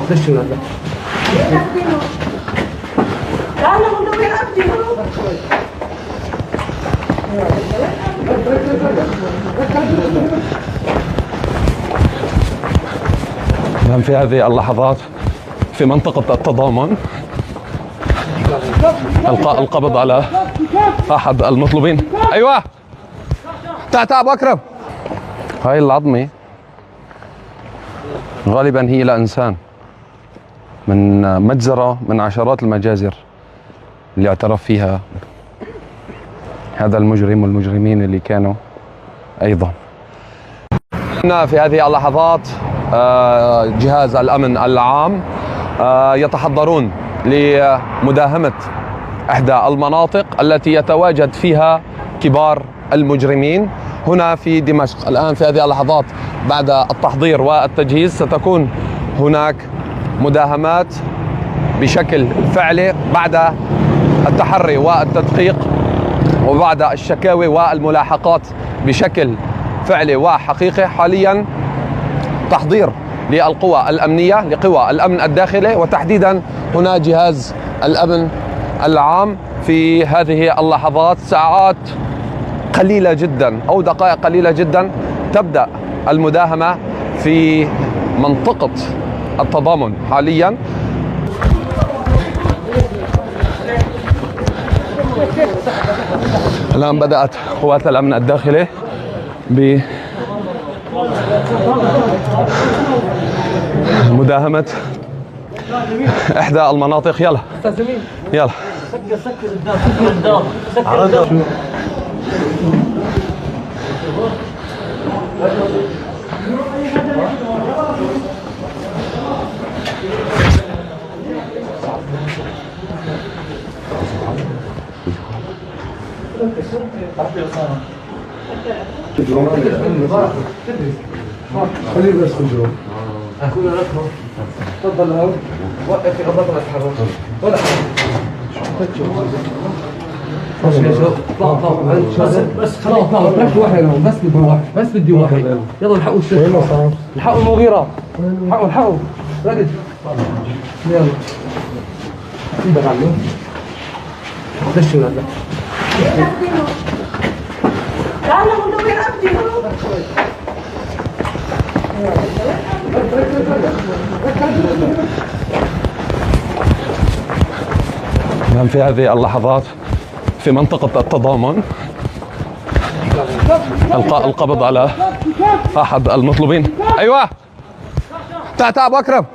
دشوا هذا. تعالوا ندور أبدي. في هذه اللحظات في منطقة التضامن ألقى القبض على أحد المطلوبين. أيوة تعال أبو أكرم. هاي العظمة غالبا هي لإنسان من مجزرة من عشرات المجازر اللي اعترف فيها هذا المجرم والمجرمين اللي كانوا أيضا. في هذه اللحظات جهاز الأمن العام يتحضرون لمداهمة إحدى المناطق التي يتواجد فيها كبار المجرمين هنا في دمشق. الآن في هذه اللحظات بعد التحضير والتجهيز ستكون هناك مداهمات بشكل فعلي بعد التحري والتدقيق وبعد الشكاوي والملاحقات بشكل فعلي وحقيقي. حاليا تحضير للقوى الأمنية لقوى الأمن الداخلي وتحديدا هنا جهاز الأمن العام. في هذه اللحظات ساعات قليلة جدا أو دقائق قليلة جدا تبدأ المداهمة في منطقة التضامن. حاليا الآن بدأت قوات الأمن الداخلي بمداهمة إحدى المناطق. يلا يلا سكر الدار. خليه بس كلهم. كلنا نكره. تفضل هون. وقف يا بطل اتحرك. ولا بس خلاص ركبوا واحد لهم بس بدي واحد يلا الحقوا الشرطة الحقوا المغيرات الحقوا رقد يلا ايدك عليه دشوا هذا. تعالوا ندور أبدي. في هذه اللحظات في منطقة التضامن ألقى القبض على أحد المطلوبين. أيوة تعال أبو أكرم.